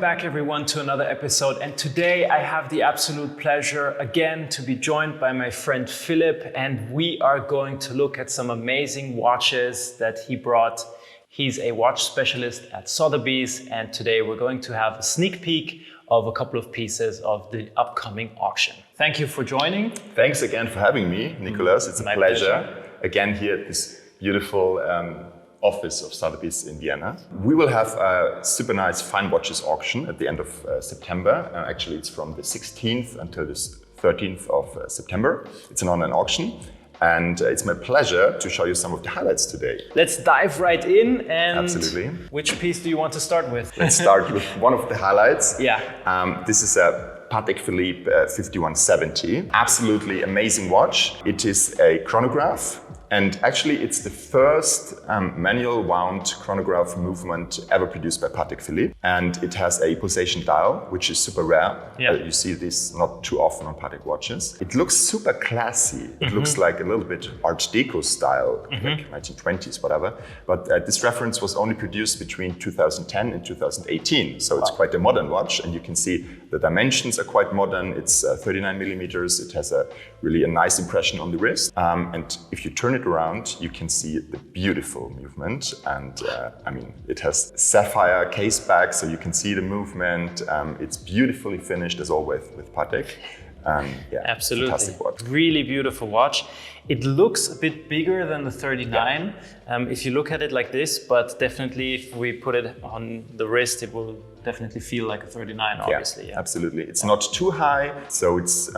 back everyone to another episode, and today I have the absolute pleasure again to be joined by my friend Philipp, and we are going to look at some amazing watches that he brought. He's a watch specialist at Sotheby's, and today we're going to have a sneak peek of a couple of pieces of the upcoming auction. Thank you for joining. Thanks again for having me, Nikolaus. It's a pleasure. Again here at this beautiful office of Sotheby's in Vienna. We will have a super nice fine watches auction at the end of September. Actually, it's from the 16th until the 13th of September. It's an online auction. And it's my pleasure to show you some of the highlights today. Let's dive right in. And absolutely. Which piece do you want to start with? Let's start with one of the highlights. Yeah. This is a Patek Philippe 5170. Absolutely amazing watch. It is a chronograph. And actually, it's the first manual wound chronograph movement ever produced by Patek Philippe. And it has a pulsation dial, which is super rare. Yeah. You see this not too often on Patek watches. It looks super classy. It looks like a little bit Art Deco style, like 1920s, whatever. But this reference was only produced between 2010 and 2018. So it's quite a modern watch. And you can see the dimensions are quite modern. It's 39 millimeters. It has a really nice impression on the wrist. And if you turn it around, you can see the beautiful movement. And I mean, it has sapphire case back, so you can see the movement. It's beautifully finished as always with Patek. Yeah, absolutely. Fantastic watch. Really beautiful watch. It looks a bit bigger than the 39 if you look at it like this, but definitely if we put it on the wrist, it will definitely feel like a 39, obviously. Yeah, absolutely. It's not too high, so it's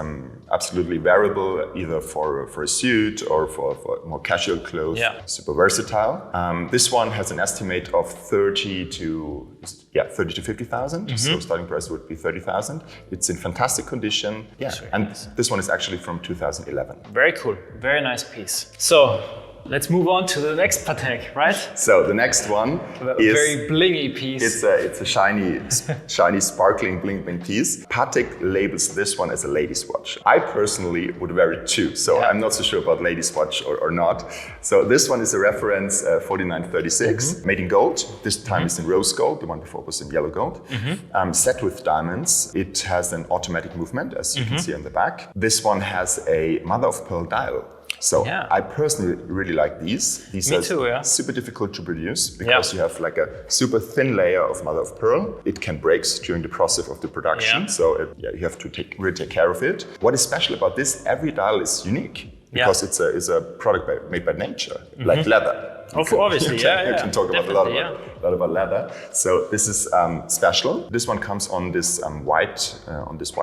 absolutely wearable either for a suit or for more casual clothes. Yeah. Super versatile. This one has an estimate of 30 to 50,000. So starting price would be 30,000. It's in fantastic condition. Yeah, and this one is actually from 2011. Very cool. Very nice piece. So let's move on to the next Patek, right? So the next one is a very blingy piece. It's a shiny, sparkling bling piece. Patek labels this one as a ladies' watch. I personally would wear it too, so I'm not so sure about ladies' watch or not. So this one is a reference 4936, made in gold. This time it's in rose gold. The one before was in yellow gold. Set with diamonds. It has an automatic movement, as you can see on the back. This one has a mother of pearl dial. So I personally really like these. These are super difficult to produce because you have like a super thin layer of mother of pearl. It can break during the process of the production. So you have to really take care of it. What is special about this, every dial is unique because it's a product made by nature, like leather. Obviously, you can talk about a lot about leather. So this is special. This one comes on this white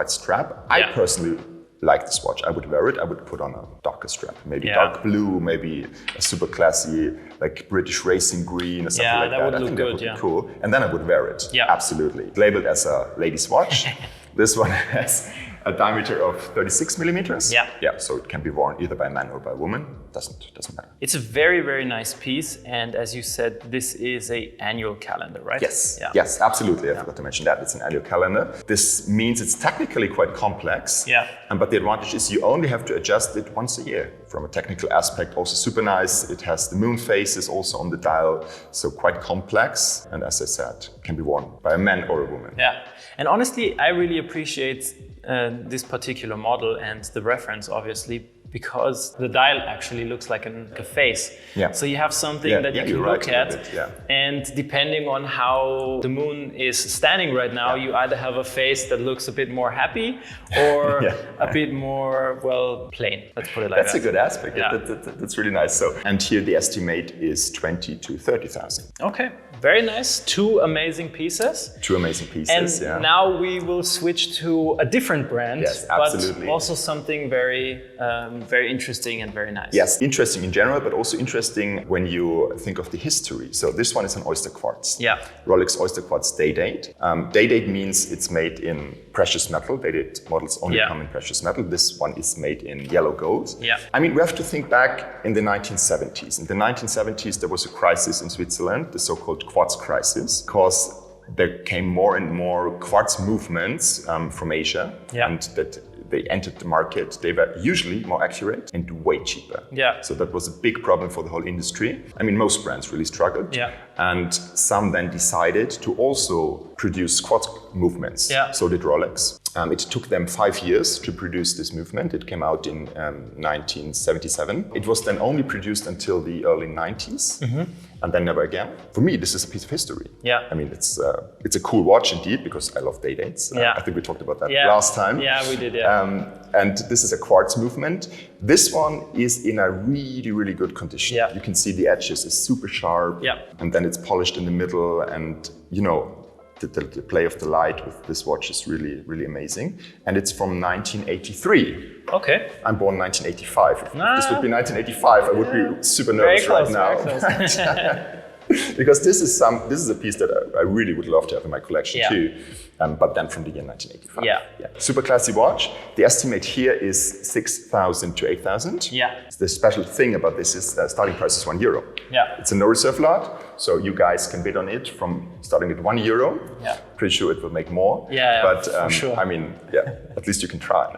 strap. I personally like this watch. I would wear it. I would put on a darker strap, maybe dark blue, maybe a super classy, like British racing green or something like that. I think that would be cool. And then I would wear it. Yeah, absolutely. Labeled as a ladies' watch. This one has a diameter of 36 millimeters. Yeah, so it can be worn either by a man or by a woman. Doesn't matter. It's a very, very nice piece, and as you said, this is an annual calendar, right? Yes. Yes, absolutely. I forgot to mention that it's an annual calendar. This means it's technically quite complex. But the advantage is you only have to adjust it once a year. From a technical aspect, also super nice. It has the moon phases also on the dial, so quite complex. And as I said, can be worn by a man or a woman. Yeah, and honestly, I really appreciate this particular model and the reference, obviously, because the dial actually looks like a face. So you have something that you can look at, and depending on how the moon is standing right now, you either have a face that looks a bit more happy or a bit more, well, plain. Let's put it like that. That's a good aspect. That's really nice. So, and here the estimate is 20 to 30,000. Okay, very nice. Two amazing pieces. And now we will switch to a different brand, but also something very interesting and very nice. Yes, interesting in general, but also interesting when you think of the history. So this one is an Oysterquartz. Rolex Oysterquartz DayDate. DayDate means it's made in precious metal. DayDate models only come in precious metal. This one is made in yellow gold. I mean, we have to think back in the 1970s. In the 1970s, there was a crisis in Switzerland, the so-called quartz crisis, because there came more and more quartz movements from Asia, and that they entered the market. They were usually more accurate and way cheaper. So that was a big problem for the whole industry. I mean, most brands really struggled. And some then decided to also produce quartz movements. Yeah. So did Rolex. It took them 5 years to produce this movement. It came out in 1977. It was then only produced until the early 90s, and then never again. For me, this is a piece of history. Yeah. I mean, it's a cool watch indeed, because I love DayDates. I think we talked about that last time. Yeah, we did, yeah. And this is a quartz movement. This one is in a really, really good condition. Yeah. You can see the edges is super sharp, and then it's polished in the middle, and you know, the play of the light with this watch is really, really amazing. And it's from 1983. Okay. I'm born 1985. If this would be 1985, I would be super nervous right now. Because this is a piece that I really would love to have in my collection too. But then from the year 1985. Yeah. Super classy watch. The estimate here is 6,000 to 8,000. Yeah. The special thing about this is starting price is €1. Yeah. It's a no reserve lot, so you guys can bid on it from starting at €1. Yeah. Pretty sure it will make more. Yeah, but for sure. I mean, at least you can try.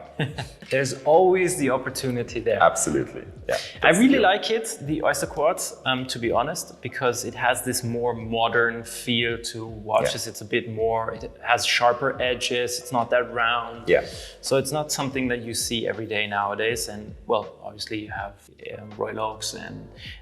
There's always the opportunity there. Absolutely. Yeah. I really like it, the Oysterquartz, to be honest, because it has this more modern feel to watches. Yeah. It's a bit more, it has sharper edges. It's not that round. Yeah. So it's not something that you see every day nowadays. And well, obviously you have Rolex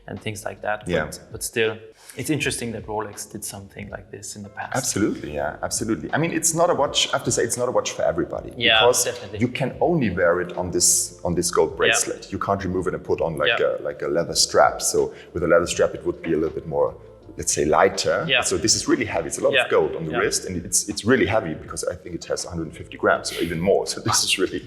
and things like that. But still, it's interesting that Rolex did something like this in the past. Absolutely, yeah, absolutely. I mean, it's not a watch. I have to say, it's not a watch for everybody. Yeah, because definitely. You can only wear it on this gold bracelet. Yeah. You can't remove it and put on like a leather strap. So with a leather strap, it would be a little bit more, let's say, lighter. Yeah. So this is really heavy. It's a lot of gold on the wrist, and it's really heavy because I think it has 150 grams or even more. So this is really.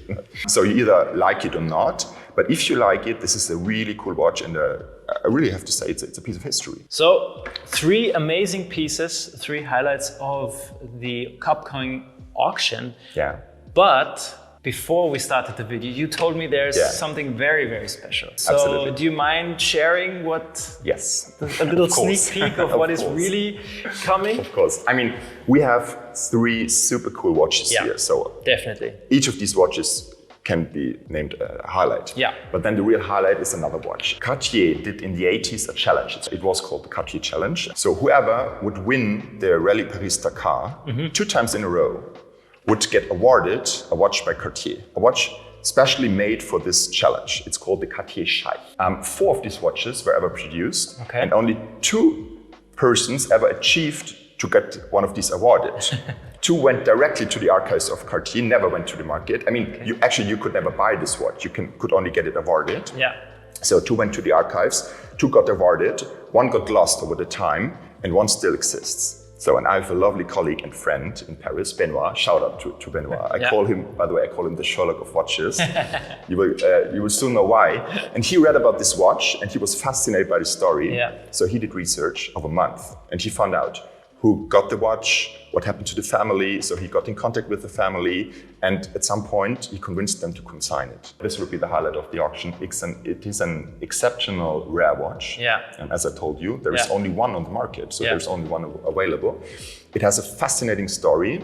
So you either like it or not. But if you like it, this is a really cool watch, and I really have to say it's a piece of history. So 3 amazing pieces, 3 highlights of the upcoming auction. Yeah. But before we started the video, you told me there's something very, very special. So absolutely. Do you mind sharing what? Yes. A little sneak peek of what is really coming? Of course. I mean, we have 3 super cool watches here. So definitely. Each of these watches can be named a highlight. Yeah. But then the real highlight is another watch. Cartier did in the 80s a challenge. It was called the Cartier Challenge. So whoever would win the Rally Paris-Dakar 2 times in a row would get awarded a watch by Cartier. A watch specially made for this challenge. It's called the Cartier Cheich. 4 of these watches were ever produced, and only 2 persons ever achieved to get one of these awarded. 2 went directly to the archives of Cartier, never went to the market. I mean, you could never buy this watch. You could only get it awarded. Yeah. So 2 went to the archives, 2 got awarded, 1 got lost over the time, and 1 still exists. So, and I have a lovely colleague and friend in Paris, Benoit. Shout out to Benoit. I call him, by the way, the Sherlock of watches. You will soon know why. And he read about this watch, and he was fascinated by the story. Yeah. So he did research of a month, and he found out who got the watch, what happened to the family. So he got in contact with the family, and at some point he convinced them to consign it. This will be the highlight of the auction. It is an exceptional rare watch. Yeah. And as I told you, there is only one on the market, so there's only one available. It has a fascinating story,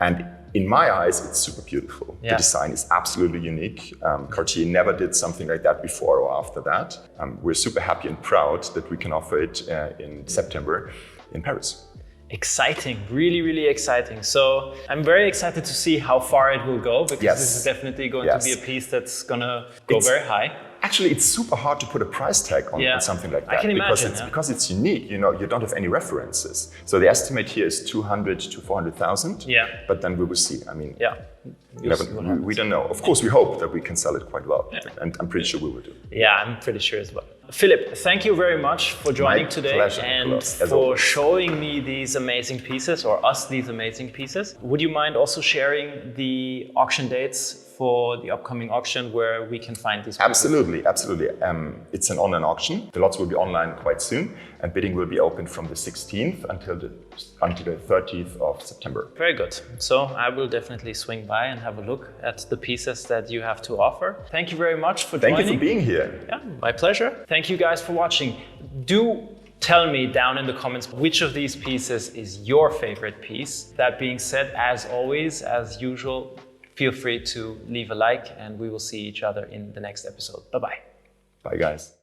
and in my eyes, it's super beautiful. The design is absolutely unique. Cartier never did something like that before or after that. We're super happy and proud that we can offer it in September in Paris. Exciting, really, really exciting. So I'm very excited to see how far it will go, because this is definitely going to be a piece that's gonna go very high. Actually, it's super hard to put a price tag on something like that. I can imagine, because it's unique. You know, you don't have any references. So the estimate here is 200 to 400,000. Yeah. But then we will see. I mean, we don't know. Of course, we hope that we can sell it quite well, and I'm pretty sure we will do. Yeah, I'm pretty sure as well. Philipp, thank you very much for joining today and for showing me these amazing pieces, or us these amazing pieces. Would you mind also sharing the auction dates for the upcoming auction where we can find these pieces? Absolutely, absolutely. It's an online auction. The lots will be online quite soon, and bidding will be open from the 16th until the 30th of September. Very good. So I will definitely swing by and have a look at the pieces that you have to offer. Thank you very much for joining. Thank you for being here. Yeah, my pleasure. Thank you guys for watching. Do tell me down in the comments which of these pieces is your favorite piece. That being said, as always, as usual, feel free to leave a like, and we will see each other in the next episode. Bye-bye. Bye, guys.